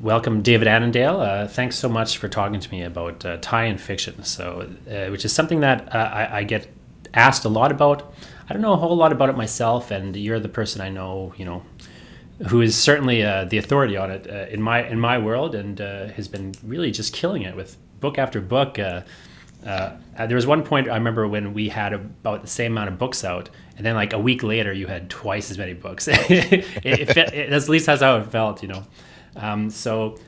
welcome, David Annandale. Thanks so much for talking to me about tie-in fiction. Which is something that I get asked a lot about. I don't know a whole lot about it myself, and you're the person I know, who is certainly the authority on it in my world, and has been really just killing it with book after book. There was one point I remember when we had about the same amount of books out, and then like a week later you had twice as many books. At least that's how it felt. So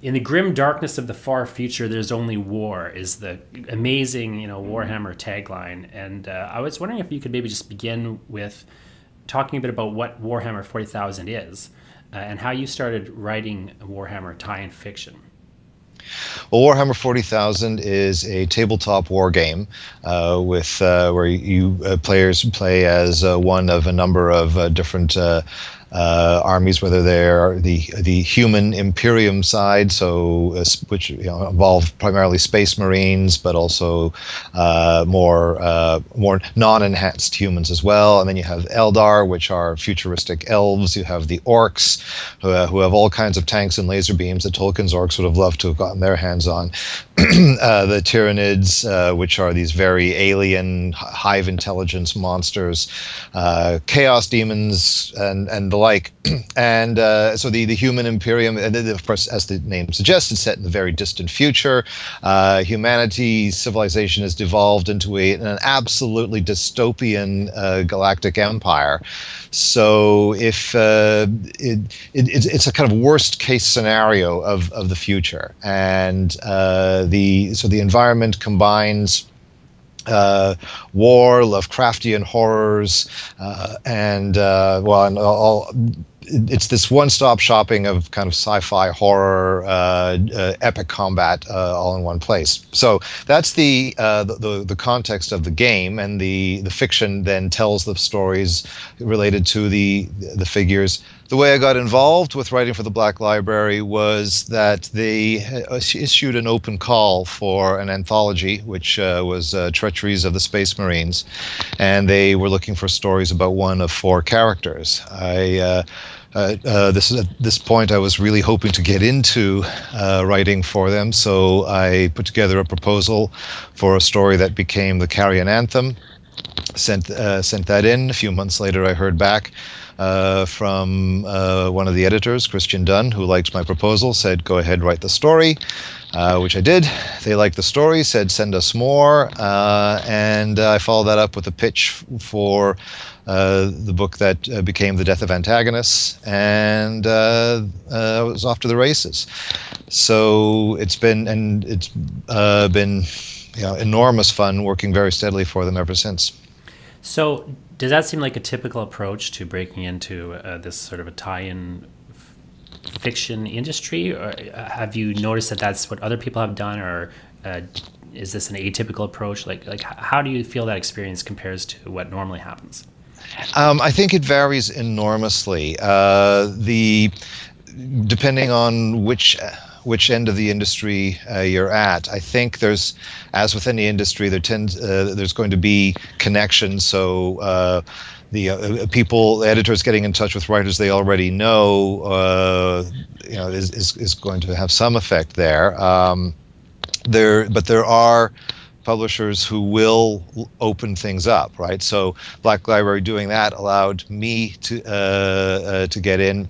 in the grim darkness of the far future, there's only war is the amazing, Warhammer tagline. And I was wondering if you could maybe just begin with talking a bit about what Warhammer 40,000 is, and how you started writing Warhammer tie-in fiction. Well, Warhammer 40,000 is a tabletop war game where players play as one of a number of different armies, whether they're the human Imperium side, which involve primarily Space Marines, but also more non-enhanced humans as well. And then you have Eldar, which are futuristic elves. You have the Orcs, who have all kinds of tanks and laser beams that Tolkien's Orcs would have loved to have gotten their hands on. The Tyranids, which are these very alien, hive intelligence monsters, chaos demons, and the like. And so the human Imperium, and of course, as the name suggests, it's set in the very distant future. Humanity, civilization has devolved into an absolutely dystopian galactic empire. So if it's a kind of worst case scenario of the future, and the environment combines war, Lovecraftian horrors, and all. It's this one-stop shopping of kind of sci-fi, horror, epic combat, all in one place. So that's the context of the game, and the fiction then tells the stories related to the figures. The way I got involved with writing for the Black Library was that they issued an open call for an anthology, which was Treacheries of the Space Marines, and they were looking for stories about one of four characters. At this point, I was really hoping to get into writing for them, so I put together a proposal for a story that became the Carrion Anthem. Sent that in. A few months later, I heard back from one of the editors, Christian Dunn, who liked my proposal, said, go ahead, write the story, which I did. They liked the story, said, send us more, and I followed that up with a pitch for the book that became The Death of Antagonists, and I was off to the races. So it's been enormous fun working very steadily for them ever since. So does that seem like a typical approach to breaking into this sort of a tie-in fiction industry, or have you noticed that that's what other people have done, or is this an atypical approach? Like how do you feel that experience compares to what normally happens? I think it varies enormously. Depending on which end of the industry you're at. I think there's, as with any industry, there's going to be connections. So the editors getting in touch with writers they already know, is going to have some effect there. But there are publishers who will open things up, right? So Black Library doing that allowed me to get in.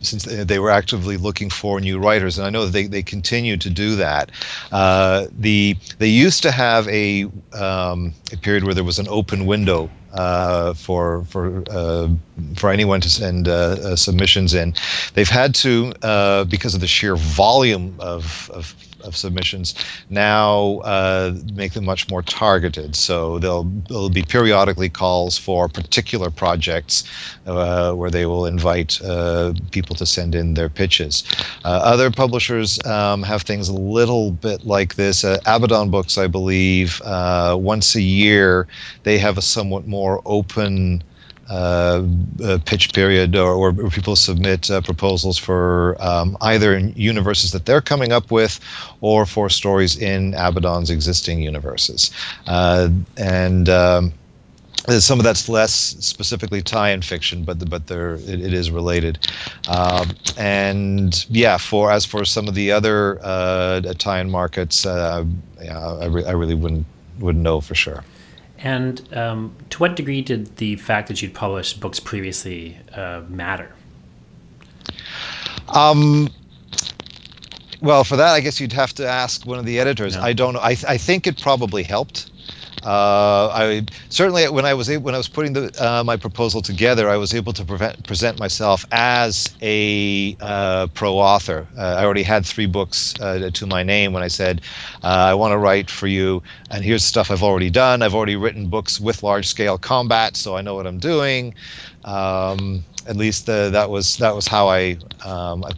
Since they were actively looking for new writers, and I know that they continue to do that. They used to have a period where there was an open window for anyone to send submissions in. They've had to, because of the sheer volume of submissions, now make them much more targeted. So there'll be periodically calls for particular projects where they will invite people to send in their pitches. Other publishers have things a little bit like this. Abaddon Books, I believe, once a year, they have a somewhat more open pitch period, or people submit proposals for either universes that they're coming up with or for stories in Abaddon's existing universes. Some of that's less specifically tie-in fiction, but it is related. And yeah, as for some of the other tie-in markets, I really wouldn't know for sure. And to what degree did the fact that you'd published books previously matter? Well, for that, I guess you'd have to ask one of the editors. No. I don't know. I think it probably helped. I certainly, when I was putting my proposal together, I was able to present myself as a pro author. I already had 3 books to my name when I said, I want to write for you, and here's stuff I've already done. I've already written books with large scale combat, so I know what I'm doing. At least that was how I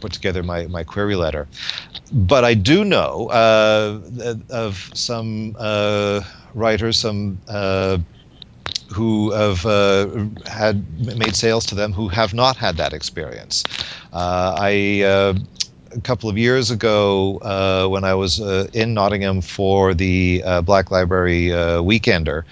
put together my query letter. But I do know of some writers, who have had made sales to them who have not had that experience. A couple of years ago, when I was in Nottingham for the Black Library Weekender,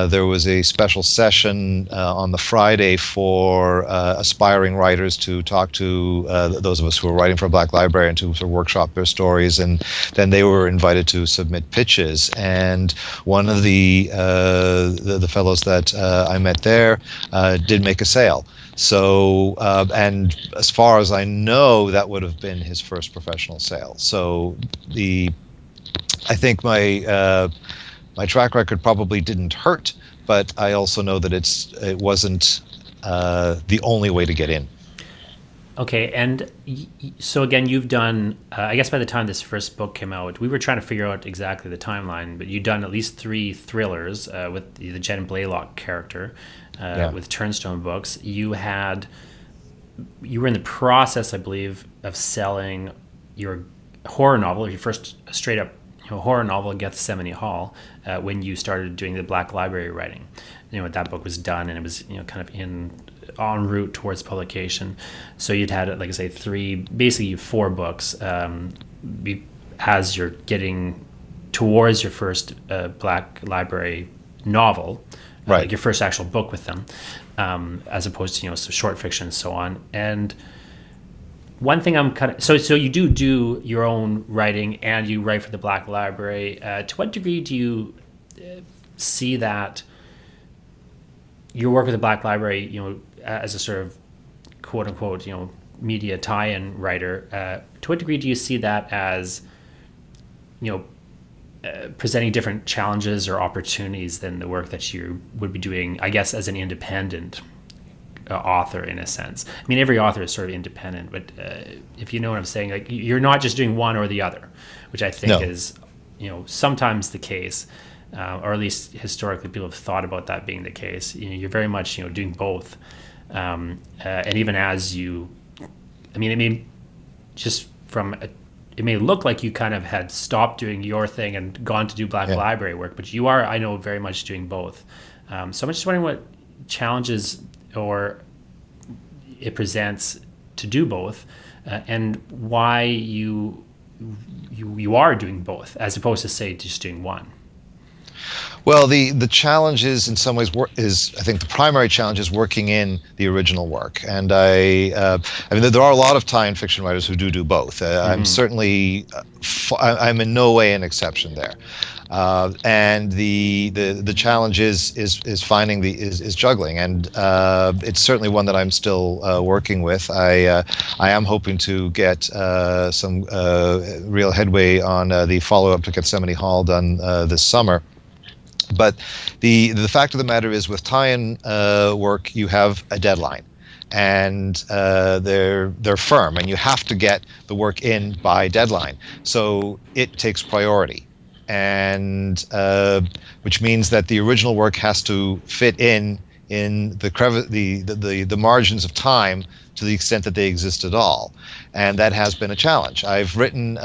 there was a special session on the Friday for aspiring writers to talk to those of us who were writing for Black Library and to sort of workshop their stories, and then they were invited to submit pitches. And one of the fellows that I met there did make a sale. So, and as far as I know, that would have been his first professional sale. So, I think my track record probably didn't hurt, but I also know that it wasn't the only way to get in. Okay, and so again, you've done, I guess by the time this first book came out, we were trying to figure out exactly the timeline, but you'd done at least 3 thrillers with the Jen Blaylock character, with Turnstone Books. You were in the process, I believe, of selling your horror novel, your first straight up horror novel, Gethsemane Hall, when you started doing the Black Library writing. That book was done, and it was kind of en route towards publication. So you'd had, like I say, 4 books as you're getting towards your first Black Library novel, right? Like your first actual book with them, as opposed to some short fiction and so on. And one thing I'm kind of so you do your own writing, and you write for the Black Library. To what degree do you see that your work with the Black Library, as a sort of quote unquote, media tie-in writer, to what degree do you see that as, presenting different challenges or opportunities than the work that you would be doing, I guess, as an independent author, in a sense? I mean, every author is sort of independent, but if you know what I'm saying, like, you're not just doing one or the other, which I think is, sometimes the case. Or at least historically, people have thought about that being the case. You're very much, doing both, and even as you, just from, it may look like you kind of had stopped doing your thing and gone to do Black Library work, but you are, I know, very much doing both. So I'm just wondering what challenges or it presents to do both, and why you are doing both as opposed to, say, just doing one. Well, the challenge is, in some ways, I think the primary challenge is working in the original work. And there are a lot of tie-in fiction writers who do both. I'm certainly, I'm in no way an exception there. And the challenge is finding is juggling, and it's certainly one that I'm still working with. I am hoping to get some real headway on the follow-up to Gethsemane Hall done this summer. But the fact of the matter is, with tie-in work, you have a deadline, and they're firm, and you have to get the work in by deadline. So it takes priority, and which means that the original work has to fit in the margins of time to the extent that they exist at all, and that has been a challenge. I've written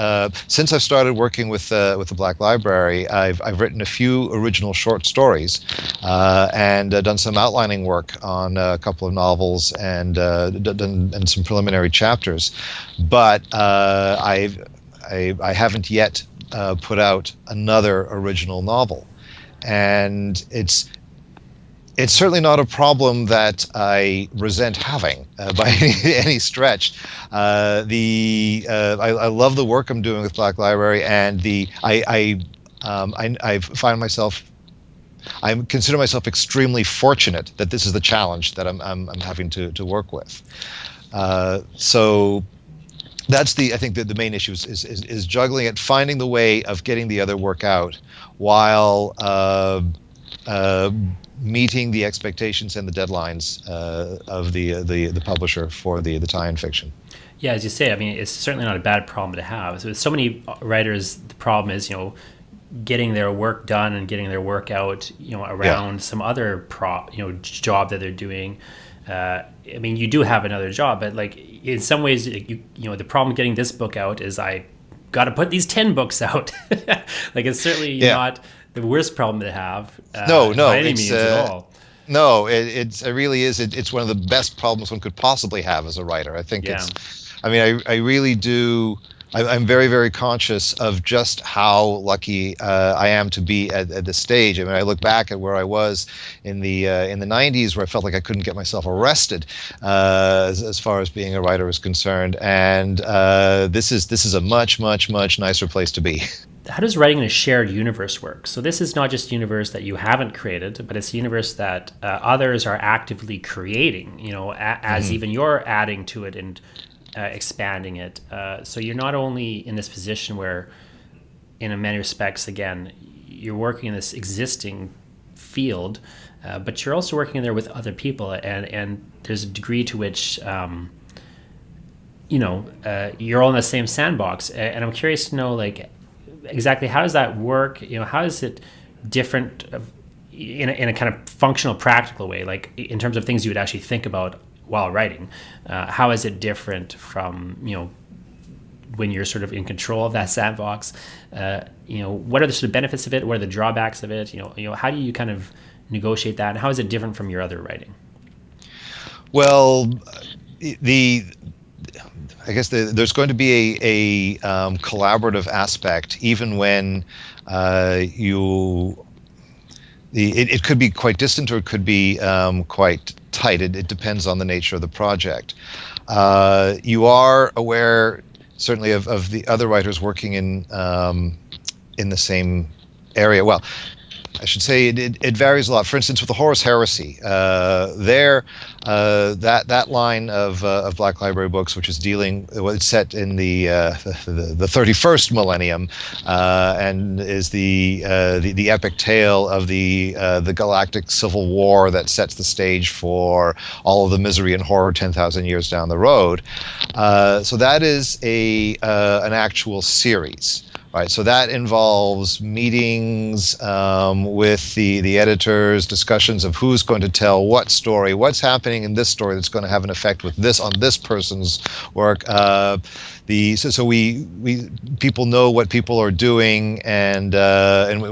since I've started working with the Black Library. I've written a few original short stories, and done some outlining work on a couple of novels, and done some preliminary chapters, but I haven't yet put out another original novel, and It's certainly not a problem that I resent having by any stretch. I love the work I'm doing with Black Library, and I find myself, I consider myself extremely fortunate that this is the challenge that I'm having to work with. So that's I think the main issue is juggling it, finding the way of getting the other work out while meeting the expectations and the deadlines of the publisher for the tie-in fiction. Yeah, as you say, I mean, it's certainly not a bad problem to have. So with so many writers, the problem is, getting their work done and getting their work out, around some other job that they're doing. I mean, you do have another job, but like in some ways, the problem getting this book out is I got to put these 10 books out. Like it's certainly not the worst problem to have. No, by any means at all. No, it really is. It's one of the best problems one could possibly have as a writer. I think I really do. I'm very, very conscious of just how lucky I am to be at this stage. I mean, I look back at where I was in the 90s, where I felt like I couldn't get myself arrested as far as being a writer is concerned, and this is a much, much, much nicer place to be. How does writing in a shared universe work? So this is not just a universe that you haven't created, but it's a universe that others are actively creating. As even you're adding to it and expanding it. So you're not only in this position where, in many respects, again, you're working in this existing field, but you're also working in there with other people, and there's a degree to which you're all in the same sandbox. And I'm curious to know, like, exactly how does that work? How is it different in a kind of functional, practical way, like in terms of things you would actually think about while writing? How is it different from when you're sort of in control of that sandbox? What are the sort of benefits of it? What are the drawbacks of it? How do you kind of negotiate that, and how is it different from your other writing? Well, I guess there's going to be a collaborative aspect, even when it could be quite distant, or it could be quite tight. It depends on the nature of the project. You are aware, certainly, of the other writers working in the same area. Well, I should say it varies a lot. For instance, with the Horus Heresy, that line of Black Library books, which is it's set in the 31st millennium, and is the epic tale of the galactic civil war that sets the stage for all of the misery and horror 10,000 years down the road. So that is an actual series. Right, so that involves meetings with the editors, discussions of who's going to tell what story, what's happening in this story that's going to have an effect with this on this person's work. So we people know what people are doing, and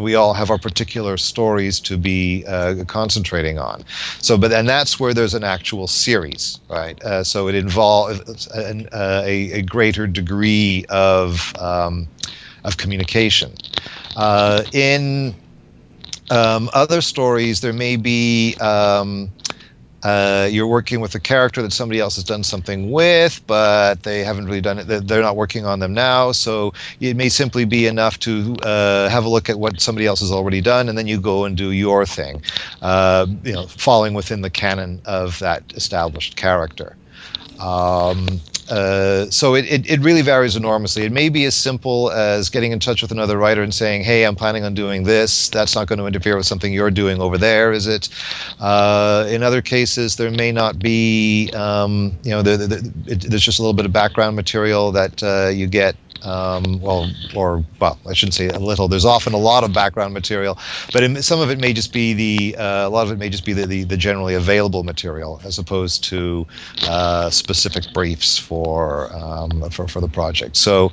we all have our particular stories to be concentrating on. And that's where there's an actual series, right? So it involves a greater degree of communication. In other stories, there may be you're working with a character that somebody else has done something with, but they haven't really done it. They're not working on them now, so it may simply be enough to have a look at what somebody else has already done, and then you go and do your thing, falling within the canon of that established character. So it really varies enormously. It may be as simple as getting in touch with another writer and saying, "Hey, I'm planning on doing this. That's not going to interfere with something you're doing over there, is it?" In other cases, there may not be. There's just a little bit of background material that you get. I shouldn't say a little. There's often a lot of background material, but some of it may just be a lot of it may just be the generally available material, as opposed to specific briefs for the project. So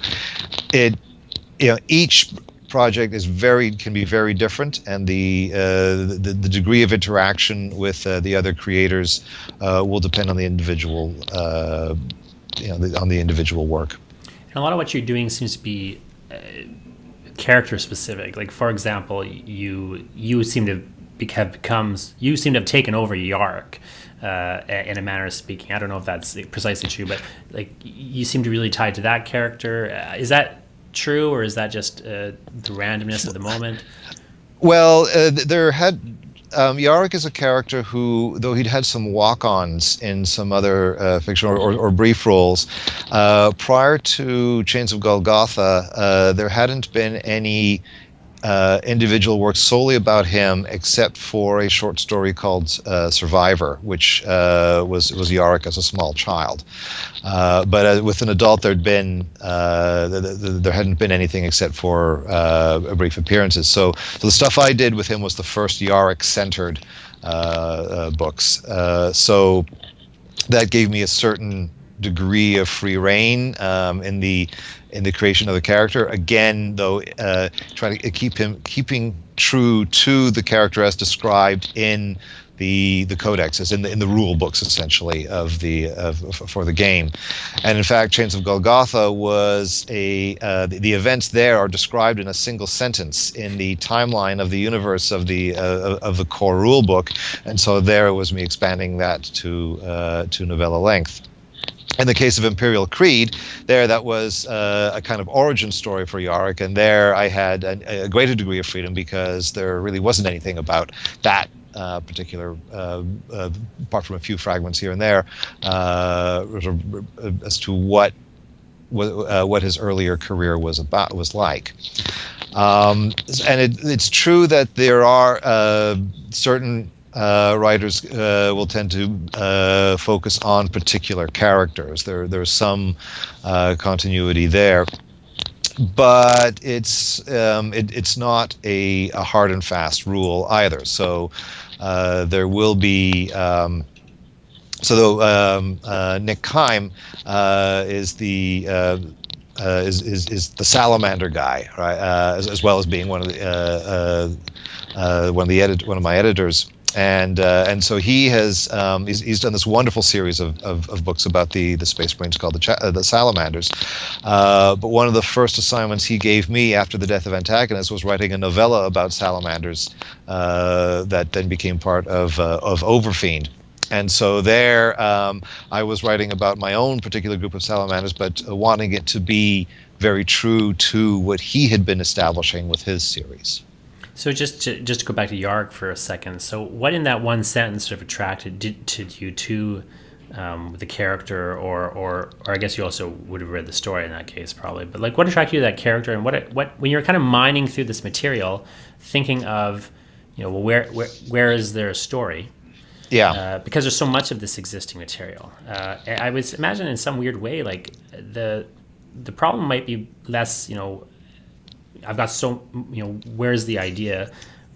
each project can be very different, and the degree of interaction with the other creators will depend on the individual on the individual work. And a lot of what you're doing seems to be character specific. Like, for example, you seem to becomes, you seem to have taken over Yark in a manner of speaking. I don't know if that's precisely true, but like you seem to really tied to that character. Is that true, or is that just the randomness of the moment? Well, there had Yarick is a character who, though he'd had some walk-ons in some other fiction or brief roles, prior to Chains of Golgotha, there hadn't been any individual work solely about him, except for a short story called Survivor, which was Yarick as a small child. But with an adult, there hadn't been anything except for brief appearances. So the stuff I did with him was the first Yarick-centered books. So that gave me a certain degree of free reign in the creation of the character. Again, though, trying to keeping true to the character as described in the codexes, in the rule books, essentially, for the game. And in fact, Chains of Golgotha was the events there are described in a single sentence in the timeline of the universe of the core rule book, and so there it was me expanding that to novella length. In the case of Imperial Creed, that was a kind of origin story for Yarick, and there I had a greater degree of freedom because there really wasn't anything about that particular, apart from a few fragments here and there, as to what his earlier career was like. And it's true that there are certain writers will tend to focus on particular characters. There's some continuity there, but it's not a hard and fast rule either. So there will be. Nick Kime is the salamander guy, right? As well as being one of my editors. And so he has he's done this wonderful series of books about the Space Marines called the Salamanders. But one of the first assignments he gave me after the death of Antagonist was writing a novella about salamanders that then became part of Overfiend. And so there, I was writing about my own particular group of salamanders, but wanting it to be very true to what he had been establishing with his series. So just to go back to Yark for a second. So what in that one sentence sort of attracted you to the character, or I guess you also would have read the story in that case probably. But like, what attracted you to that character, and what when you're kind of mining through this material, thinking of, well, where is there a story? Yeah. Because there's so much of this existing material. I would imagine in some weird way, like the problem might be less, I've got where's the idea,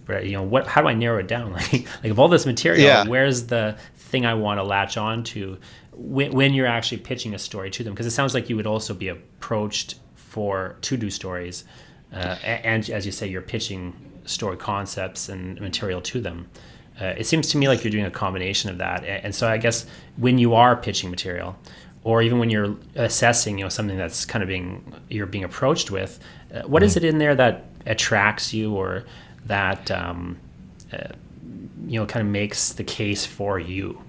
but how do I narrow it down? Like of all this material, where's the thing I want to latch on to when you're actually pitching a story to them? Because it sounds like you would also be approached to do stories, and as you say, you're pitching story concepts and material to them. It seems to me like you're doing a combination of that, and so I guess when you are pitching material, or even when you're assessing, something that's kind of you're being approached with, what is it in there that attracts you, or that kind of makes the case for you?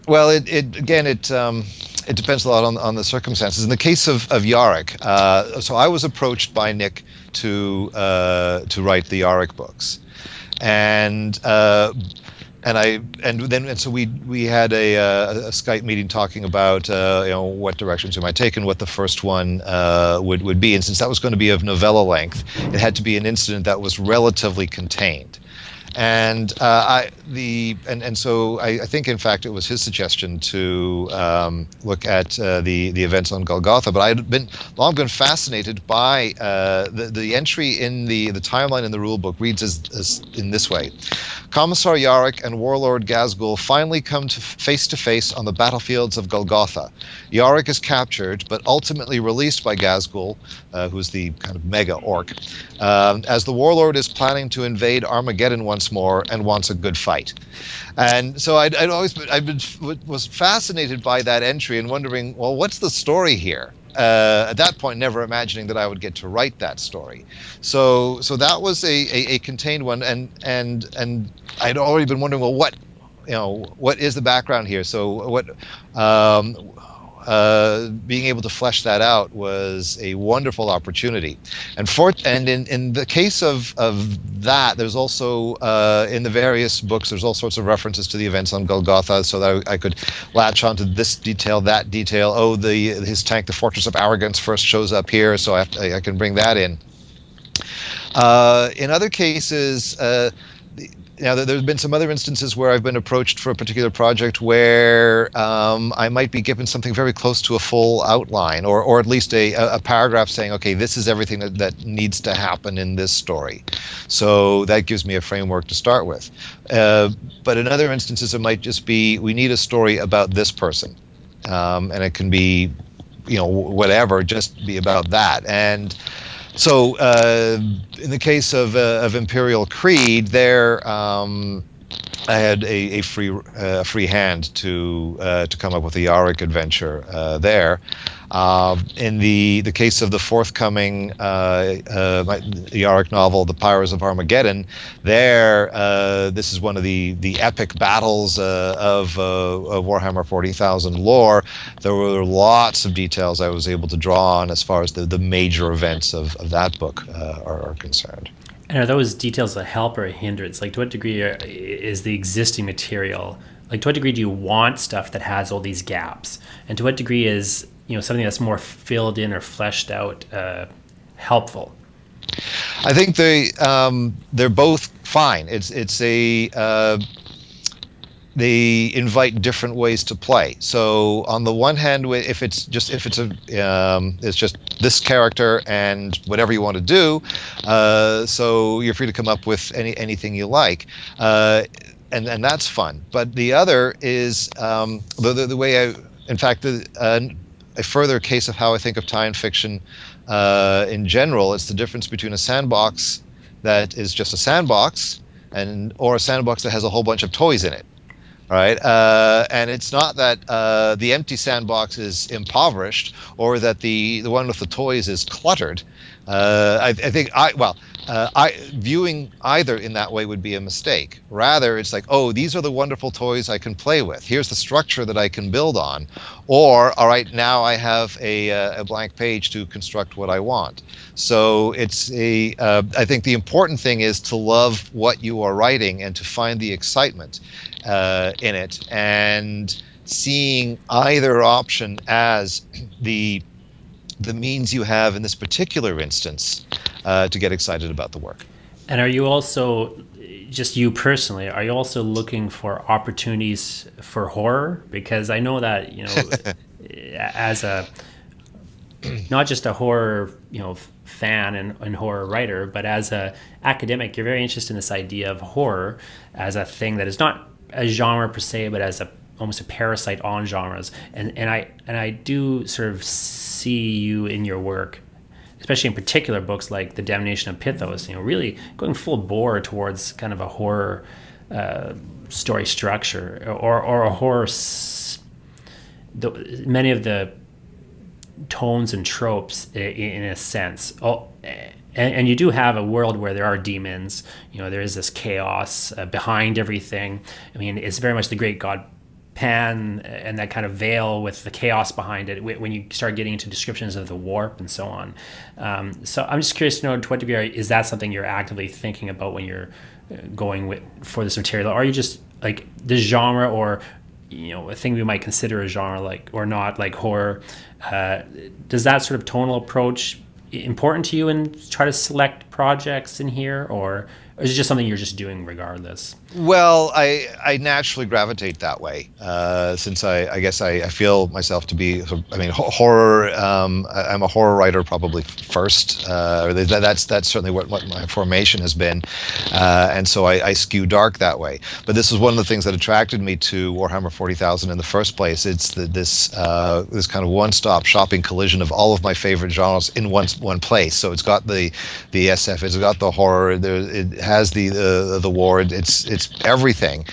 Well, it depends a lot on the circumstances. In the case of Yarick, so I was approached by Nick to write the Yarick books, and so we had a Skype meeting talking about what directions we might take and what the first one would be. And since that was going to be of novella length, it had to be an incident that was relatively contained. And so I think, in fact, it was his suggestion to look at the events on Golgotha. But I had long been fascinated by the entry in the timeline in the rulebook reads as in this way: Commissar Yarick and Warlord Ghazghkull finally come face to face on the battlefields of Golgotha. Yarick is captured, but ultimately released by Ghazghkull, who's the kind of mega orc, as the Warlord is planning to invade Armageddon once more and wants a good fight. And so was fascinated by that entry and wondering, well, what's the story here? at that point never imagining that I would get to write that story. So that was a contained one, and I'd already been wondering, well, what is the background here? So what being able to flesh that out was a wonderful opportunity. And in the case of that, there's also in the various books, there's all sorts of references to the events on Golgotha, so that I could latch onto this detail, that detail. Oh, his tank, the Fortress of Arrogance, first shows up here, so I can bring that in. In other cases, now, there's been some other instances where I've been approached for a particular project where I might be given something very close to a full outline, or at least a paragraph saying, okay, this is everything that needs to happen in this story. So that gives me a framework to start with. But in other instances, it might just be, we need a story about this person. And it can be, whatever, just be about that. And so, in the case of Imperial Creed, there I had a free hand to come up with the Yarick adventure there. In the case of the forthcoming Yarick novel, The Pyres of Armageddon, there this is one of the epic battles of Warhammer 40,000 lore. There were lots of details I was able to draw on as far as the major events of that book are concerned. And are those details a help or a hindrance? Like, to what degree is the existing material, like, to what degree do you want stuff that has all these gaps? And to what degree is, something that's more filled in or fleshed out helpful? I think they're both fine. They invite different ways to play. So on the one hand, if it's just this character and whatever you want to do, so you're free to come up with anything you like, and that's fun. But the other is the way in fact, a further case of how I think of tie-in fiction in general. It's the difference between a sandbox that is just a sandbox or a sandbox that has a whole bunch of toys in it. Right, and it's not that the empty sandbox is impoverished or that the one with the toys is cluttered. I think viewing either in that way would be a mistake. Rather, it's like, oh, these are the wonderful toys I can play with. Here's the structure that I can build on. Or, all right, now I have a blank page to construct what I want. So it's I think the important thing is to love what you are writing and to find the excitement in it, and seeing either option as the means you have in this particular instance to get excited about the work. And are you also, just you personally, are you also looking for opportunities for horror? Because I know that, as a, not just a horror, fan and horror writer, but as a academic, you're very interested in this idea of horror as a thing that is not a genre per se, but as almost a parasite on genres. And I do sort of see you in your work, especially in particular books like The Damnation of Pythos, really going full bore towards kind of a horror story structure, or a horror. Many of the tones and tropes, in a sense. And you do have a world where there are demons. There is this chaos behind everything. I mean, it's very much the great god Pan and that kind of veil with the chaos behind it when you start getting into descriptions of the warp and so on. So I'm just curious to know, to what degree is that something you're actively thinking about when you're going for this material? Or are you just like this genre, or a thing we might consider a genre, like, or not, like horror? Does that sort of tonal approach important to you and try to select projects in here, or is it just something you're just doing regardless? Well, I naturally gravitate that way, since I guess I feel myself to be, horror. I'm a horror writer probably first. That's certainly what my formation has been, and so I skew dark that way. But this was one of the things that attracted me to Warhammer 40,000 in the first place. It's this kind of one-stop shopping collision of all of my favorite genres in one place. So it's got the SF, it's got the horror, it has the war, it's everything.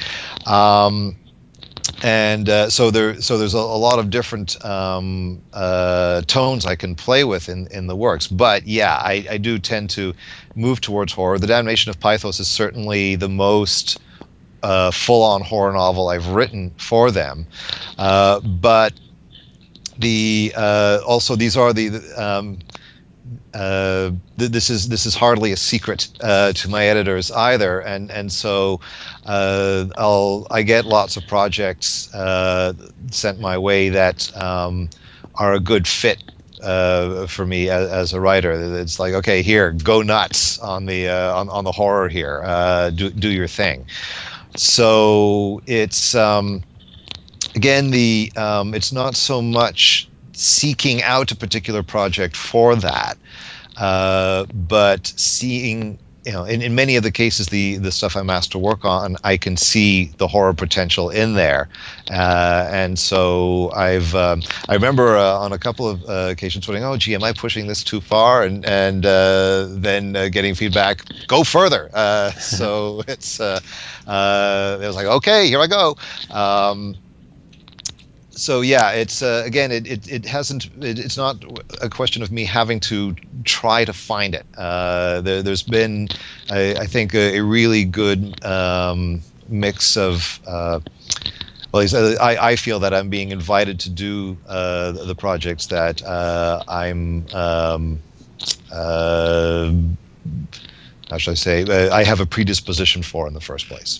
and there's a lot of different tones I can play with in the works. But yeah, I do tend to move towards horror. The Damnation of Pythos is certainly the most full-on horror novel I've written for them. But the also these are this is hardly a secret to my editors either, and so I get lots of projects sent my way that are a good fit for me as a writer. It's like, okay, here, go nuts on the horror here, do your thing. So it's again it's not so much seeking out a particular project for that, but seeing, in many of the cases, the stuff I'm asked to work on, I can see the horror potential in there, and so I remember on a couple of occasions saying, "Oh, gee, am I pushing this too far?" and then getting feedback, "Go further." So it was like, okay, here I go. So yeah, it's again, it's not a question of me having to try to find it. There's been, I think, a really good mix of. I feel that I'm being invited to do the projects that I'm. How should I say? I have a predisposition for in the first place.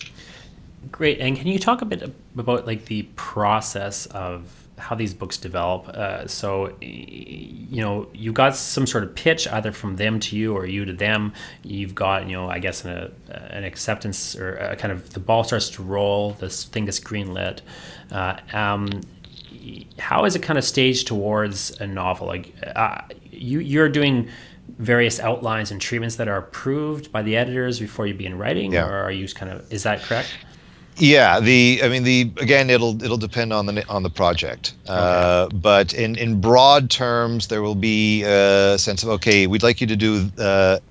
Great. And can you talk a bit about like the process of how these books develop? So, you got some sort of pitch either from them to you or you to them. You've got, I guess an acceptance or a kind of the ball starts to roll. This thing gets greenlit. How is it kind of staged towards a novel? Like you're doing various outlines and treatments that are approved by the editors before you begin writing, Yeah. or are you is that correct? Yeah, again, it'll depend on the project, Okay. but in broad terms, there will be a sense of, okay, we'd like you to do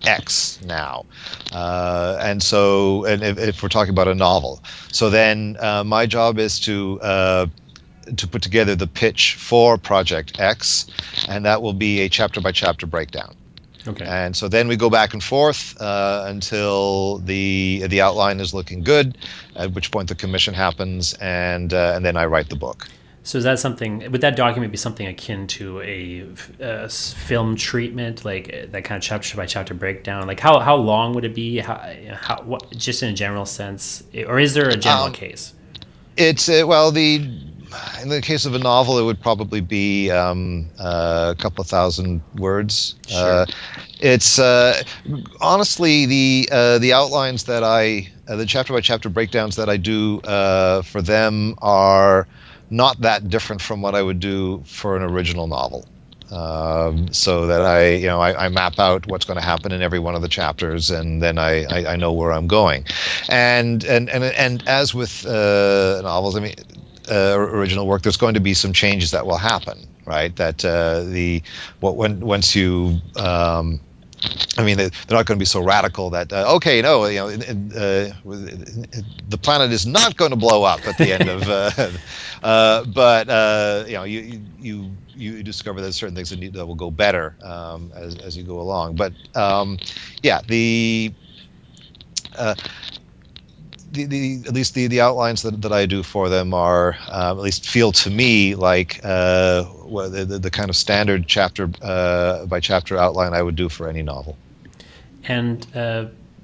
X now, and if we're talking about a novel, so then my job is to put together the pitch for Project X, and that will be a chapter by chapter breakdown. Okay. And so then we go back and forth until the outline is looking good, at which point the commission happens, and then I write the book. So is that something? Would that document be something akin to a film treatment, like that kind of chapter by chapter breakdown? Like how long would it be? What, just in a general sense, or is there a general case? It's in the case of a novel, it would probably be a couple of thousand words. Sure. It's honestly the outlines that the chapter by chapter breakdowns that I do for them are not that different from what I would do for an original novel. So that I map out what's going to happen in every one of the chapters, and then I know where I'm going, and as with novels, original work, there's going to be some changes that will happen, right? That once you they're not going to be so radical that the planet is not going to blow up at the end of but you discover that certain things that will go better as you go along. But at least the outlines that I do for them are at least feel to me like the kind of standard chapter by chapter outline I would do for any novel. And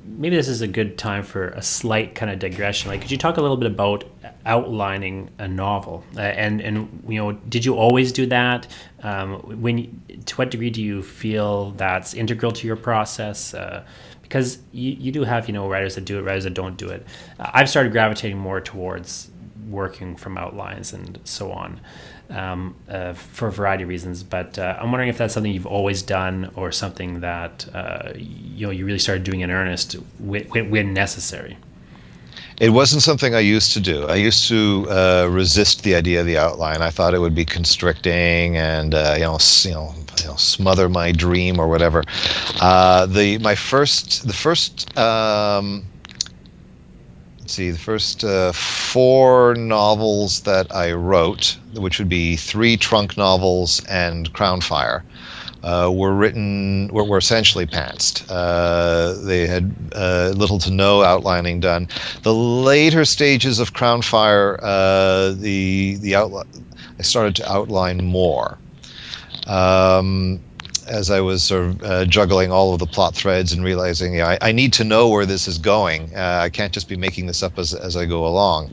maybe this is a good time for a slight kind of digression. Like, could you talk a little bit about outlining a novel? And did you always do that? To what degree do you feel that's integral to your process? Because you do have writers that do it, writers that don't do it. I've started gravitating more towards working from outlines and so on for a variety of reasons. But I'm wondering if that's something you've always done, or something that you really started doing in earnest when necessary. It wasn't something I used to do. I used to resist the idea of the outline. I thought it would be constricting and smother my dream or whatever. The see, the first 4 novels that I wrote, which would be 3 trunk novels and Crownfire, were essentially pantsed. They had little to no outlining done. The later stages of Crownfire, I started to outline more. As I was sort of juggling all of the plot threads and realizing, I need to know where this is going. I can't just be making this up as I go along.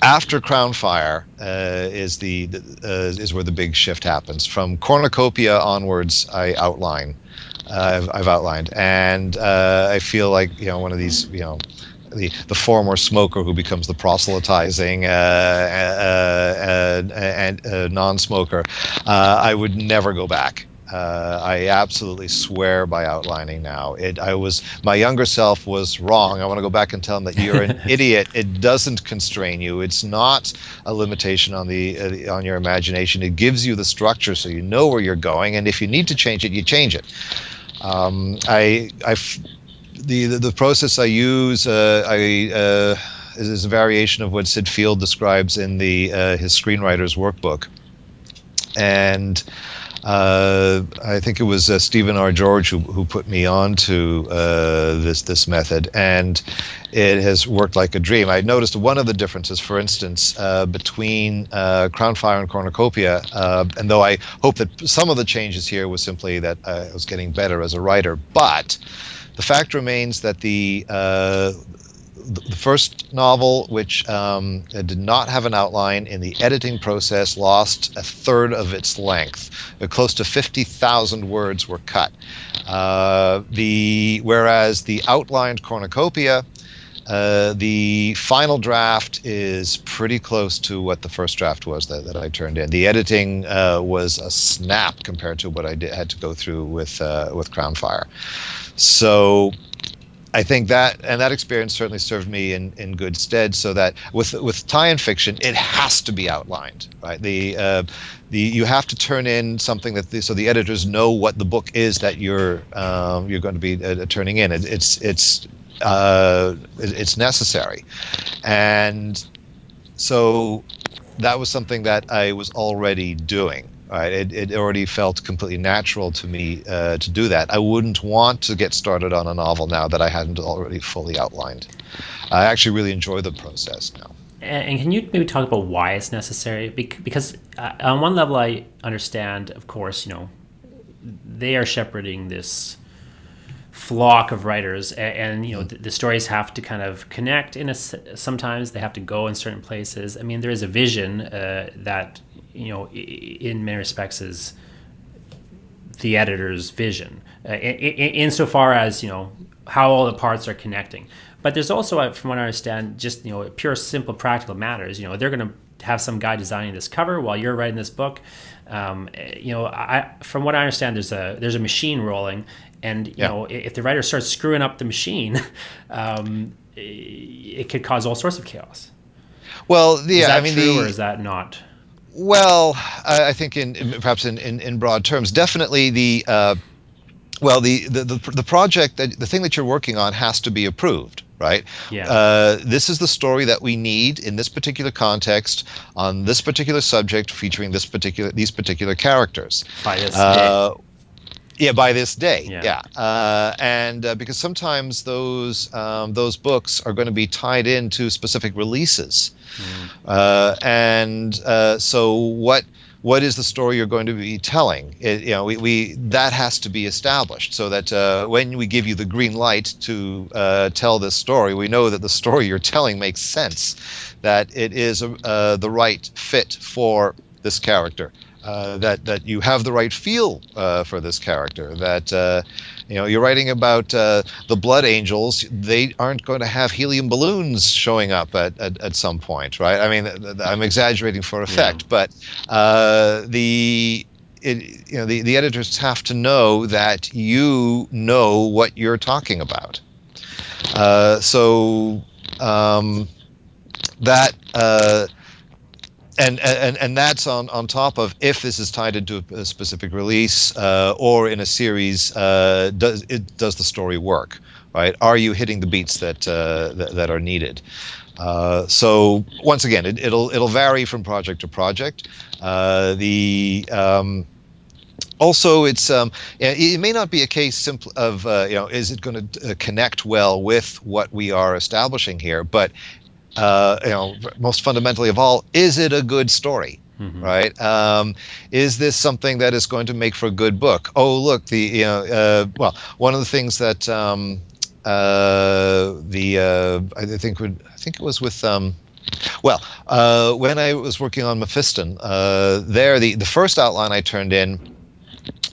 After Crownfire is where the big shift happens. From Cornucopia onwards, I've outlined, and I feel like one of these the former smoker who becomes the proselytizing non-smoker. I would never go back. I absolutely swear by outlining now. My younger self was wrong. I want to go back and tell him that you're an idiot. It doesn't constrain you. It's not a limitation on on your imagination. It gives you the structure so you know where you're going, and if you need to change it, you change it. The process I use is a variation of what Sid Field describes in his screenwriter's workbook, and I think it was Stephen R. George who put me on to this method, and it has worked like a dream. I noticed one of the differences, for instance, between Crownfire and Cornucopia, and though I hope that some of the changes here was simply that I was getting better as a writer, but the fact remains that the first novel, which did not have an outline, in the editing process lost a third of its length. Close to 50,000 words were cut. Whereas the outlined Cornucopia, the final draft is pretty close to what the first draft was that I turned in. The editing was a snap compared to what I had to go through with Crownfire. So I think that experience certainly served me in good stead. So that with tie-in fiction, it has to be outlined, right? You have to turn in something so the editors know what the book is that you're going to be turning in. It's necessary, and so that was something that I was already doing. Right, it already felt completely natural to me to do that. I wouldn't want to get started on a novel now that I hadn't already fully outlined. I actually really enjoy the process now. And can you maybe talk about why it's necessary? Because on one level, I understand, of course, they are shepherding this flock of writers, and the stories have to kind of connect sometimes they have to go in certain places. I mean, there is a vision that in many respects is the editor's vision, insofar as how all the parts are connecting. But there's also, from what I understand, just pure, simple, practical matters. They're going to have some guy designing this cover while you're writing this book. From what I understand, there's a machine rolling, and if the writer starts screwing up the machine, it could cause all sorts of chaos. Well, yeah, is that true, or is that not? Well, I think perhaps in broad terms, definitely the project, the thing that you're working on has to be approved, right? Yeah. This is the story that we need in this particular context, on this particular subject, featuring these particular characters. By this day. Yeah, by this day. Yeah. And because sometimes those books are going to be tied into specific releases, so what is the story you're going to be telling? That has to be established so that when we give you the green light to tell this story, we know that the story you're telling makes sense, that it is the right fit for this character. That you have the right feel for this character, that you're writing about the Blood Angels. They aren't going to have helium balloons showing up at some point, right? I mean, I'm exaggerating for effect, but the editors have to know that you know what you're talking about. And that's on top of, if this is tied into a specific release or in a series, does the story work? right? Are you hitting the beats that are needed? So once again, it'll vary from project to project. The Also, it may not be a case simple of is it going to connect well with what we are establishing here, but most fundamentally of all, is it a good story? Right? Is this something that is going to make for a good book? Oh, look, well, one of the things that I think it was with when I was working on Mephiston, the first outline I turned in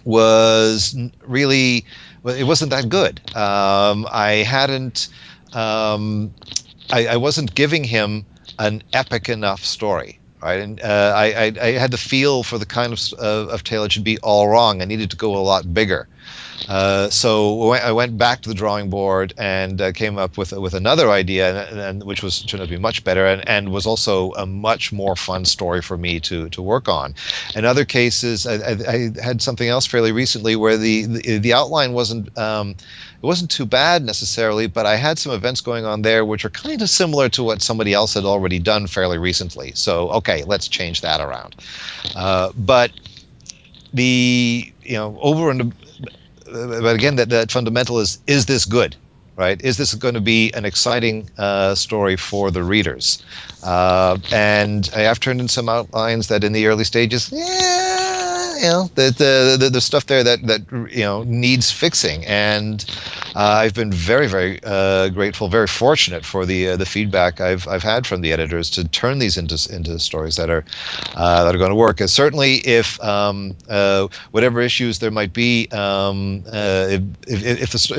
was really, well, it wasn't that good. I hadn't. I wasn't giving him an epic enough story, right? And I had the feel for the kind of tale it should be all wrong. I needed to go a lot bigger. So I went back to the drawing board and came up with another idea, and which turned out to be much better, and was also a much more fun story for me to work on. In other cases, I had something else fairly recently where the outline wasn't it wasn't too bad necessarily, but I had some events going on there which are kind of similar to what somebody else had already done fairly recently. So okay, let's change that around. But over and but again, that fundamental is this good, right? Is this going to be an exciting story for the readers? And I have turned in some outlines that in the early stages, the stuff there that needs fixing, and I've been very, very grateful, very fortunate for the feedback I've had from the editors to turn these into stories that are going to work. And certainly, if whatever issues there might be, if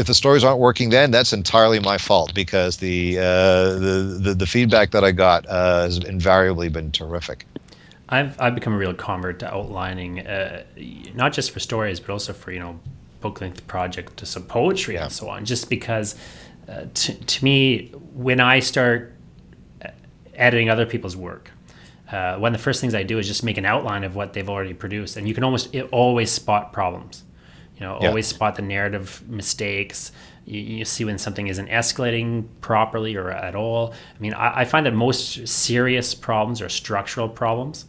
the stories aren't working, then that's entirely my fault, because the feedback that I got has invariably been terrific. I've become a real convert to outlining, not just for stories, but also for book length project to some poetry and so on. Just because, to me, when I start editing other people's work, one of the first things I do is just make an outline of what they've already produced, and you can always spot problems. Always spot the narrative mistakes. You see when something isn't escalating properly or at all. I mean, I find that most serious problems are structural problems.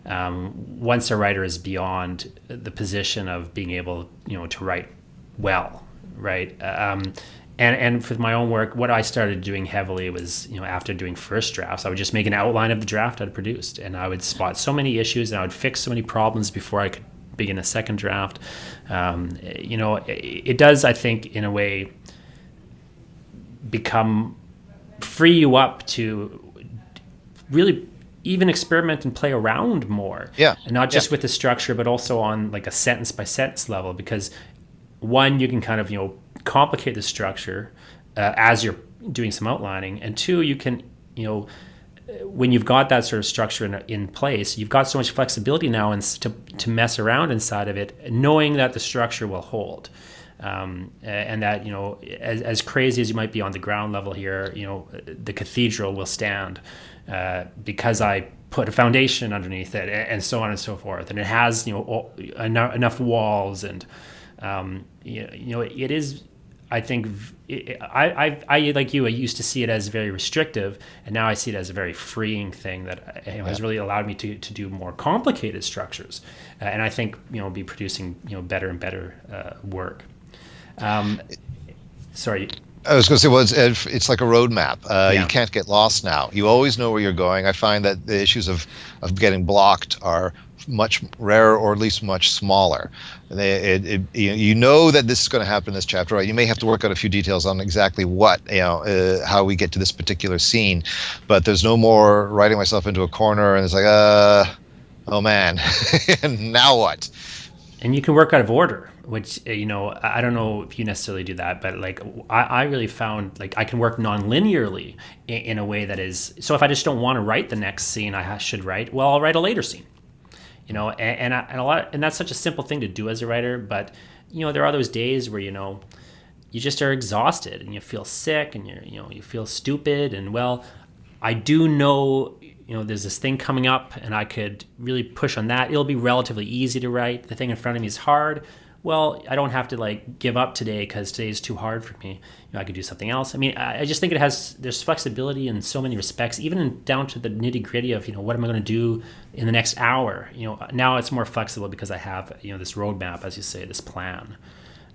Once a writer is beyond the position of being able, to write well, right? And for my own work, what I started doing heavily was, after doing first drafts, I would just make an outline of the draft I'd produced, and I would spot so many issues, and I would fix so many problems before I could begin a second draft. It does, I think, in a way, free you up to really even experiment and play around more. Yeah. And not just with the structure, but also on like a sentence by sentence level, because one, you can kind of, complicate the structure as you're doing some outlining, and two, you can, when you've got that sort of structure in place, you've got so much flexibility now and to mess around inside of it, knowing that the structure will hold. And that, as crazy as you might be on the ground level here, the cathedral will stand because I put a foundation underneath it, and so on and so forth. And it has, enough walls, and, it is, I think, I like you, I used to see it as very restrictive, and now I see it as a very freeing thing that has really allowed me to do more complicated structures, and I think be producing better and better work. Sorry. I was going to say, well, it's like a roadmap. You can't get lost now. You always know where you're going. I find that the issues of getting blocked are much rarer, or at least much smaller. You know that this is going to happen in this chapter, right? You may have to work out a few details on exactly what, how we get to this particular scene, but there's no more writing myself into a corner and it's like, oh man, and now what? And you can work out of order, which, I don't know if you necessarily do that, but like I really found like I can work non-linearly in a way that is, so if I just don't want to write the next scene I should write, well, I'll write a later scene. And that's such a simple thing to do as a writer, but there are those days where you just are exhausted and you feel sick and you feel stupid, and well, I do know there's this thing coming up and I could really push on that. It'll be relatively easy to write. The thing in front of me is hard. well, I don't have to like give up today because today is too hard for me. I could do something else. I mean, I just think there's flexibility in so many respects, even down to the nitty gritty of, what am I going to do in the next hour? Now it's more flexible because I have, this roadmap, as you say, this plan.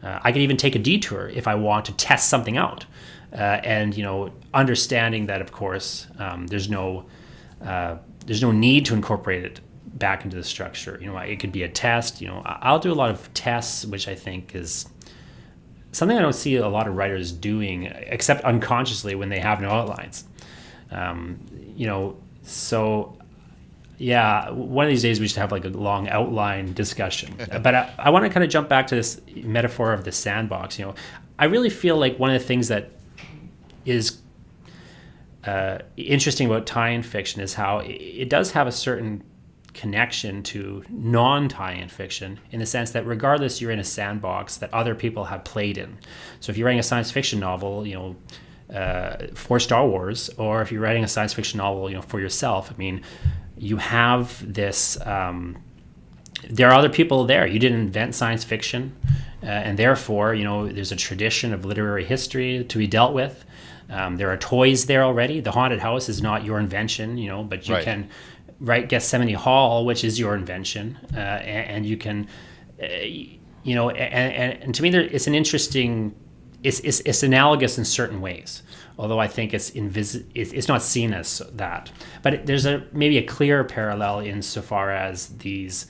I can even take a detour if I want to test something out. And understanding that, of course, there's no need to incorporate it back into the structure. It could be a test. I'll do a lot of tests, which I think is something I don't see a lot of writers doing, except unconsciously when they have no outlines. So yeah, one of these days we should have like a long outline discussion. But I want to kind of jump back to this metaphor of the sandbox. I really feel like one of the things that is interesting about tie-in fiction is how it does have a certain connection to non-tie-in fiction, in the sense that regardless, you're in a sandbox that other people have played in. So if you're writing a science fiction novel, for Star Wars, or if you're writing a science fiction novel, for yourself, I mean, you have this. There are other people there. You didn't invent science fiction, and therefore, there's a tradition of literary history to be dealt with. There are toys there already. The haunted house is not your invention, but you can write Gethsemane Hall, which is your invention, and you can, and to me, it's an interesting. It's analogous in certain ways, although I think it's not seen as that. But there's maybe a clear parallel insofar as these,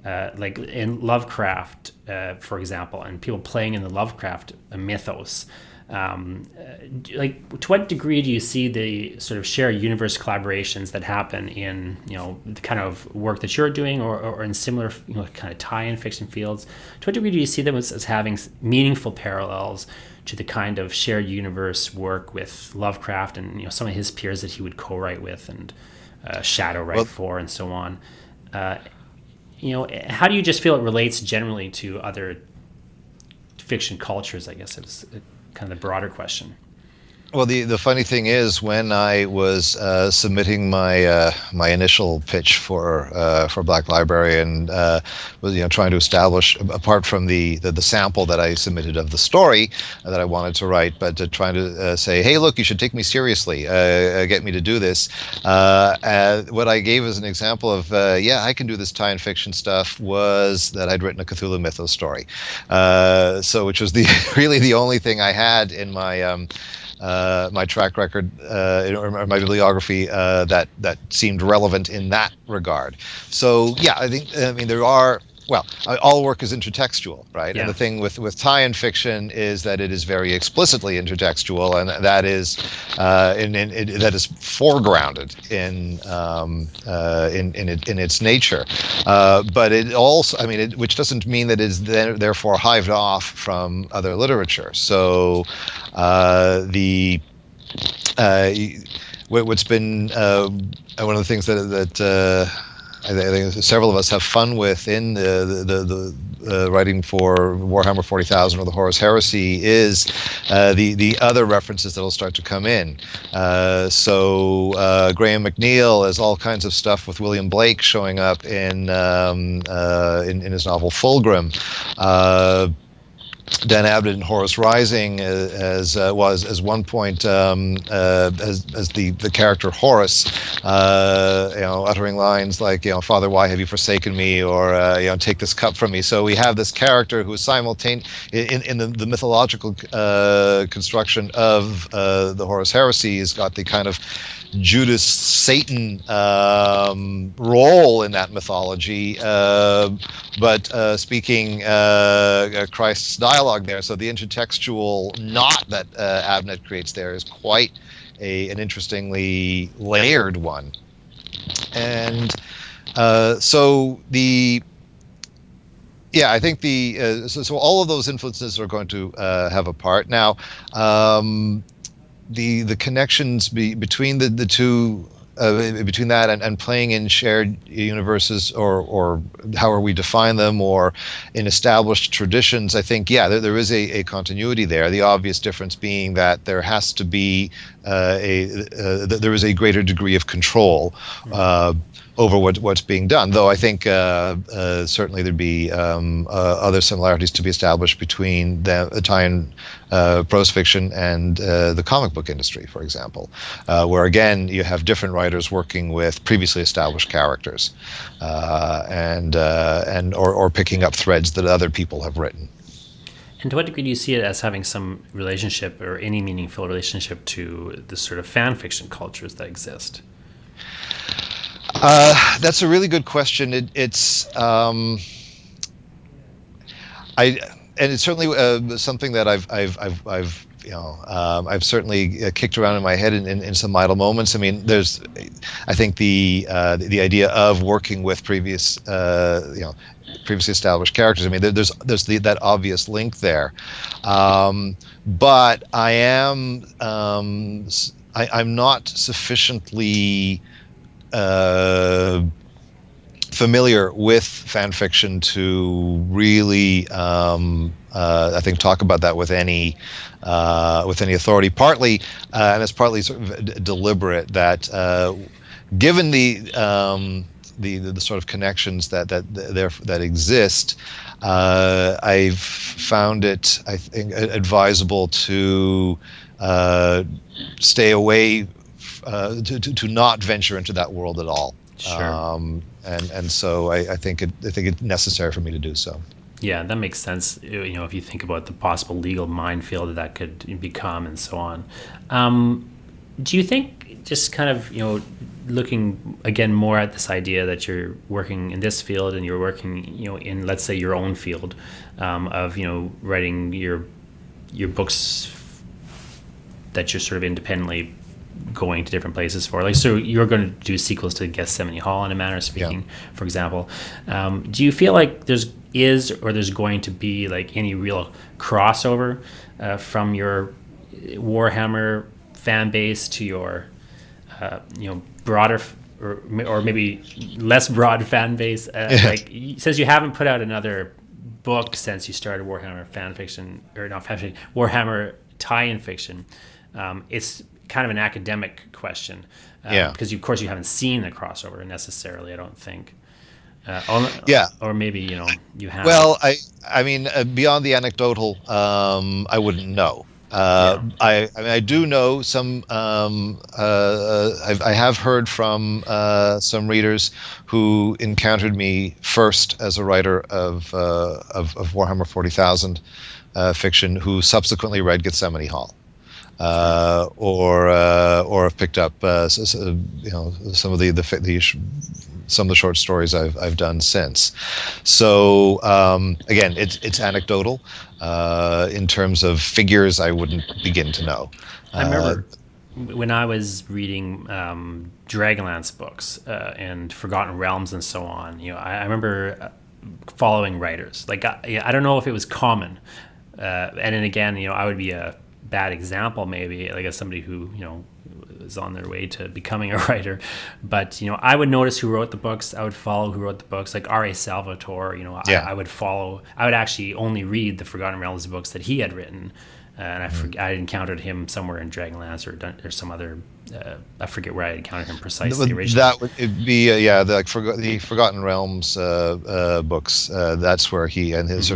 like in Lovecraft, for example, and people playing in the Lovecraft mythos. Like, to what degree do you see the sort of shared universe collaborations that happen in the kind of work that you're doing, or in similar kind of tie-in fiction fields? To what degree do you see them as having meaningful parallels to the kind of shared universe work with Lovecraft and some of his peers that he would co-write with and shadow write for and so on? How do you just feel it relates generally to other fiction cultures? I guess it's kind of the broader question. Well, the funny thing is, when I was submitting my my initial pitch for Black Library, and was trying to establish, apart from the sample that I submitted of the story that I wanted to write, but trying to say, hey, look, you should take me seriously, get me to do this. What I gave as an example of I can do this tie-in fiction stuff was that I'd written a Cthulhu Mythos story, which was really the only thing I had in my my track record or my bibliography that seemed relevant in that regard. So I mean there are. Well, all work is intertextual, right? Yeah. And the thing with tie-in fiction is that it is very explicitly intertextual, and that is that is foregrounded in its nature. But it also, I mean, which doesn't mean that it is therefore hived off from other literature. So what's been one of the things that I think several of us have fun with in the writing for Warhammer 40,000 or the Horus Heresy is the other references that will start to come in. So Graham McNeil has all kinds of stuff with William Blake showing up in his novel Fulgrim. Dan Abnett in Horus Rising was at one point as the character Horus, uttering lines like Father, why have you forsaken me, or take this cup from me. So we have this character who is simultaneous in the mythological construction of the Horus Heresy. Has got the kind of Judas Satan role in that mythology, but speaking Christ's dialogue there. So the intertextual knot that Abnett creates there is quite an interestingly layered one. And so I think so all of those influences are going to have a part. Now, the connections between the two, between that and playing in shared universes, or however we define them, or in established traditions, I think there is a continuity there. The obvious difference being that there has to be there is a greater degree of control. over what's being done. Though I think certainly there'd be other similarities to be established between the Italian prose fiction and the comic book industry, for example, where again you have different writers working with previously established characters, or picking up threads that other people have written. And to what degree do you see it as having some relationship or any meaningful relationship to the sort of fan fiction cultures that exist? That's a really good question. It's certainly something that I've certainly kicked around in my head in some idle moments. I mean, I think the idea of working with previously established characters. I mean, there's that obvious link there, but I'm not sufficiently familiar with fan fiction to really, I think, talk about that with any authority. Partly, and it's partly sort of deliberate that, given the sort of connections that exist, I've found it, I think, advisable to stay away. To not venture into that world at all. Sure. And so I think it's necessary for me to do so. Yeah, that makes sense. If you think about the possible legal minefield that could become and so on. Do you think, just kind of, looking again more at this idea that you're working in this field and you're working, in, let's say, your own field, of, writing your books that you're sort of independently going to different places for, like, so you're going to do sequels to Gethsemane Hall, in a manner of speaking, for example. Do you feel like there's going to be like any real crossover from your Warhammer fan base to your broader or maybe less broad fan base? Like, since you haven't put out another book since you started Warhammer fan fiction, or not fan fiction, Warhammer tie-in fiction, it's kind of an academic question, because of course you haven't seen the crossover necessarily, I don't think. Or maybe you have. Well, I mean, beyond the anecdotal, I wouldn't know. I do know some. I have heard from some readers who encountered me first as a writer of Warhammer 40,000 fiction, who subsequently read Gethsemane Hall. Or have picked up some of the short stories I've done since. So again, it's anecdotal. In terms of figures, I wouldn't begin to know. I remember when I was reading Dragonlance books and Forgotten Realms and so on. I remember following writers. Like, I don't know if it was common, and then again, I would be a bad example, maybe, like, as somebody who is on their way to becoming a writer, but I would notice who wrote the books. I would follow who wrote the books, like R.A. Salvatore. I would follow. I would actually only read the Forgotten Realms books that he had written, and I encountered him somewhere in Dragonlance or some other. I forget where I encountered him precisely originally. That would be the Forgotten Realms books. That's where he and his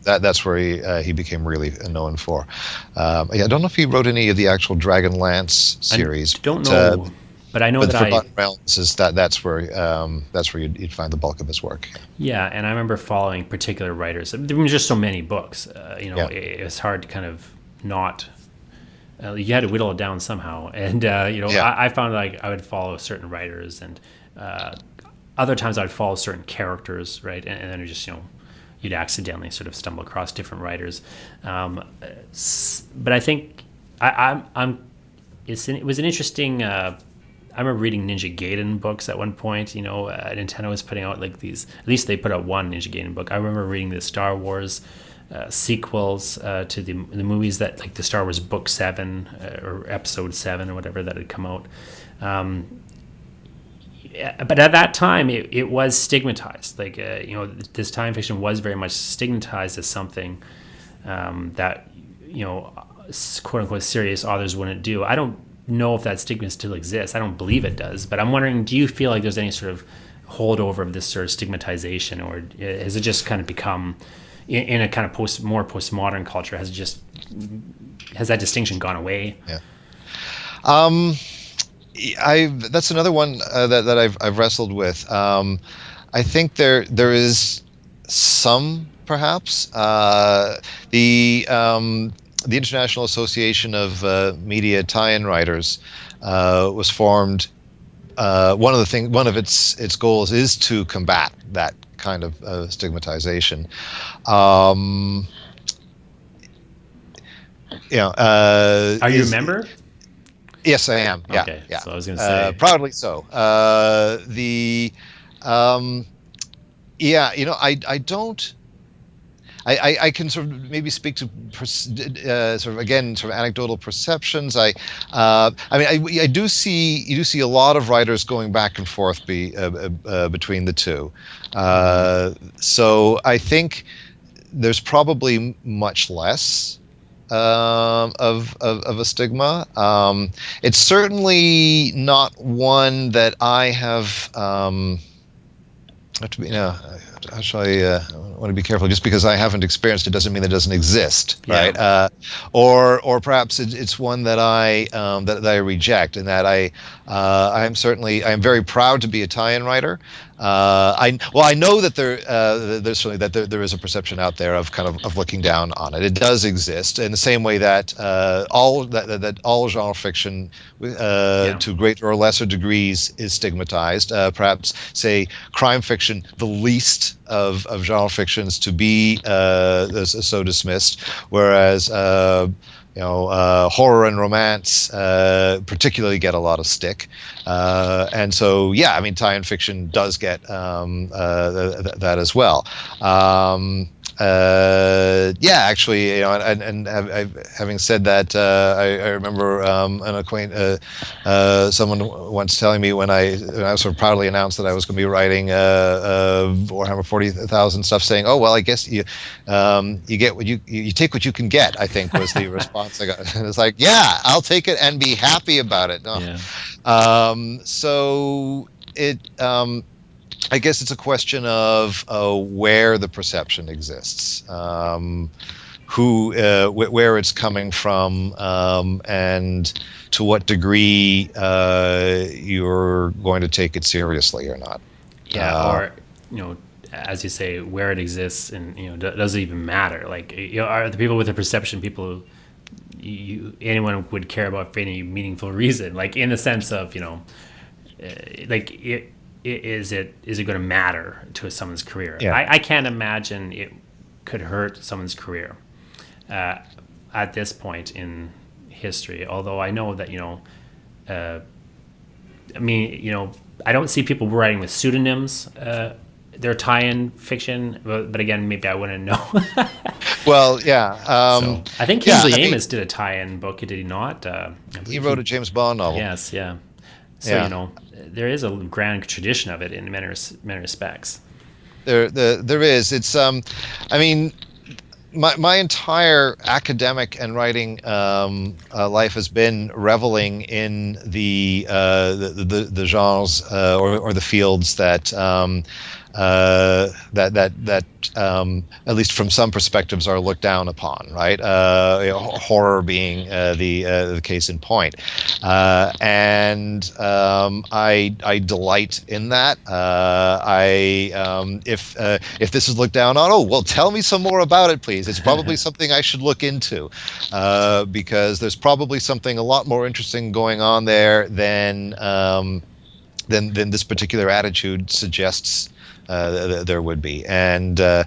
that's where he became really known for. I don't know if he wrote any of the actual Dragonlance series. I don't know, but I know that Forgotten Realms is that's where you'd find the bulk of his work. Yeah, and I remember following particular writers. There were just so many books. It's hard to kind of not. You had to whittle it down somehow, and I found like I would follow certain writers, and other times I would follow certain characters, right, and then it just you'd accidentally sort of stumble across different writers. But I think it was an interesting. I remember reading Ninja Gaiden books at one point. Nintendo was putting out like these. At least they put out one Ninja Gaiden book. I remember reading the Star Wars sequels to the movies, that like the Star Wars Book 7 or Episode 7 or whatever that had come out. But at that time, it was stigmatized. Like this time fiction was very much stigmatized as something that quote unquote serious authors wouldn't do. I don't know if that stigma still exists. I don't believe it does, but I'm wondering, do you feel like there's any sort of holdover of this sort of stigmatization, or has it just kind of become in a kind of more postmodern culture? Has that distinction gone away? Yeah. That's another one that I've wrestled with. I think there is some, perhaps. The International Association of Media Tie-in Writers was formed. One of its goals is to combat that kind of stigmatization. Are you a member? Yes, I am. Yeah, okay. Yeah. So I was going to say, proudly so. I don't. I can sort of maybe speak to sort of again sort of anecdotal perceptions. I do see a lot of writers going back and forth between the two. So I think there's probably much less of a stigma. It's certainly not one that I have. I want to be careful. Just because I haven't experienced it doesn't mean it doesn't exist, right? Or perhaps it's one that that I reject, and that I'm very proud to be a tie-in writer. I know that there's certainly there is a perception out there of kind of looking down on it. It does exist in the same way that all genre fiction, to greater or lesser degrees, is stigmatized. Perhaps, say, crime fiction, the least of genre fictions to be so dismissed, whereas horror and romance particularly get a lot of stick, and so tie-in fiction does get that as well. Having said that, I remember someone once telling me when I sort of proudly announced that I was going to be writing Warhammer 40,000 stuff, saying, "Oh well, I guess you get what you take what you can get," I think was the response I got. And it's like, yeah, I'll take it and be happy about it. No. Yeah. So it. I guess it's a question of where the perception exists, where it's coming from, and to what degree you're going to take it seriously or not. Yeah, or as you say, where it exists, and does it even matter? Like, are the people with the perception people anyone would care about for any meaningful reason? Like, in the sense of is it going to matter to someone's career? Yeah. I can't imagine it could hurt someone's career at this point in history. Although I know that I don't see people writing with pseudonyms. Their tie-in fiction, but again, maybe I wouldn't know. Well, yeah. So, I think Kingsley Amis did a tie-in book. Did he not? He wrote a James Bond novel. Yes, yeah. So there is a grand tradition of it in many respects. There is. It's my entire academic and writing life has been reveling in the genres or the fields that at least from some perspectives are looked down upon, right? Horror being the case in point, and I delight in that. If this is looked down on, oh well, tell me some more about it, please. It's probably something I should look into, because there's probably something a lot more interesting going on there than this particular attitude suggests there would be. And is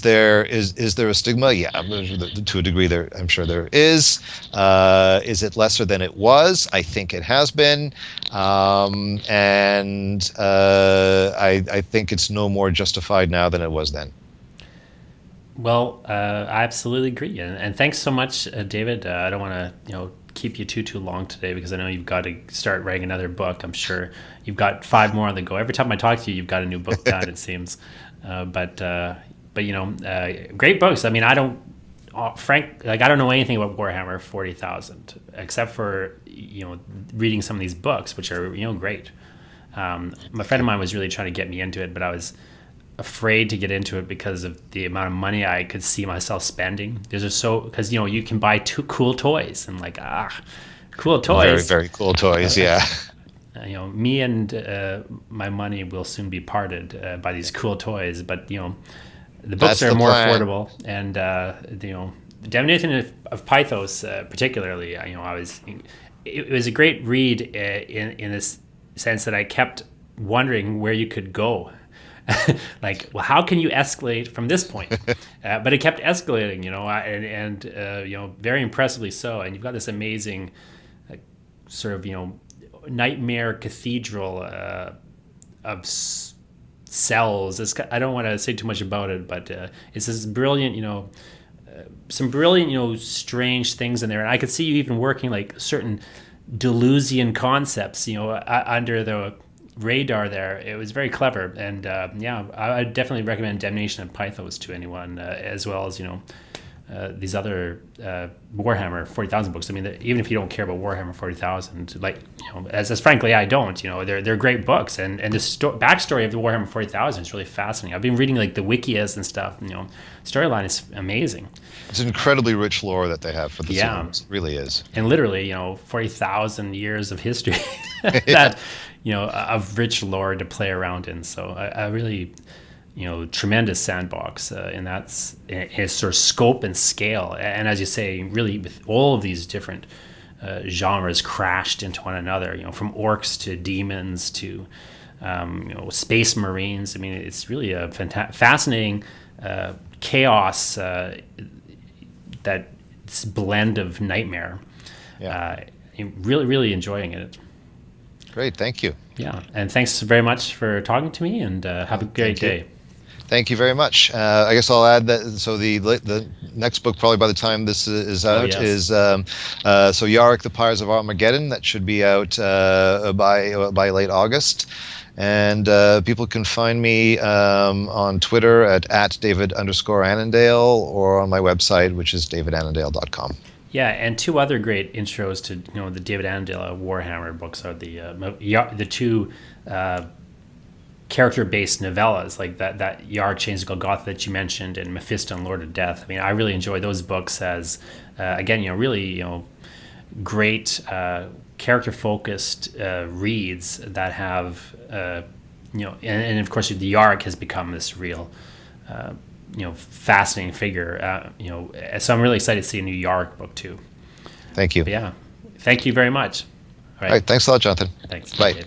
there a stigma? Yeah, to a degree there, I'm sure there is. Is it lesser than it was? I think it has been, and I think it's no more justified now than it was then. Well, I absolutely agree, and thanks so much, David. I don't want to keep you too long today, because I know you've got to start writing another book. I'm sure you've got 5 more on the go. Every time I talk to you, you've got a new book done, it seems. But great books. I mean, I don't frank, like I don't know anything about Warhammer 40,000 except for reading some of these books, which are great. My friend of mine was really trying to get me into it, but I was afraid to get into it because of the amount of money I could see myself spending. There's just because you can buy cool toys and cool toys. Very, very cool toys. Yeah. Me and my money will soon be parted by these cool toys, but the books That's are the more plan. affordable, and the definition of Pythos, particularly, it was a great read in this sense that I kept wondering where you could go. Like, well, how can you escalate from this point? But it kept escalating, and very impressively so. And you've got this amazing sort of nightmare cathedral of cells. I don't want to say too much about it, but it's this brilliant, some brilliant, strange things in there. And I could see you even working like certain Deleuzian concepts, under the radar there. It was very clever. And I would definitely recommend Damnation of Pythos to anyone, as well as, these other Warhammer 40,000 books. I mean, even if you don't care about Warhammer 40,000, as frankly I don't, they're great books, and the backstory of the Warhammer 40,000 is really fascinating. I've been reading like the wikias and stuff. Storyline is amazing. It's incredibly rich lore that they have for the series. It really is. And literally, 40,000 years of history that of rich lore to play around in. So I really. Tremendous sandbox, and that's its sort of scope and scale. And as you say, really with all of these different genres crashed into one another, from orcs to demons to, space marines. I mean, it's really a fascinating chaos, that blend of nightmare. Yeah. Really, really enjoying it. Great. Thank you. Yeah. And thanks very much for talking to me, and have a great day. Thank you very much. I guess I'll add that. So the next book, probably by the time this is out, is so Yarick, the Pyres of Armageddon. That should be out by late August. And people can find me on Twitter at David_Annandale, or on my website, which is davidannandale.com. Yeah, and two other great intros to the David Annandale Warhammer books are the two character-based novellas, like that Yarick Chains of Golgotha that you mentioned, and Mephisto and Lord of Death. I mean, I really enjoy those books as again, really great character-focused reads that have and of course the Yarick has become this real fascinating figure. So I'm really excited to see a new Yarick book too. Thank you. But yeah, thank you very much. All right. Thanks a lot, Jonathan. Thanks. Bye. Dave.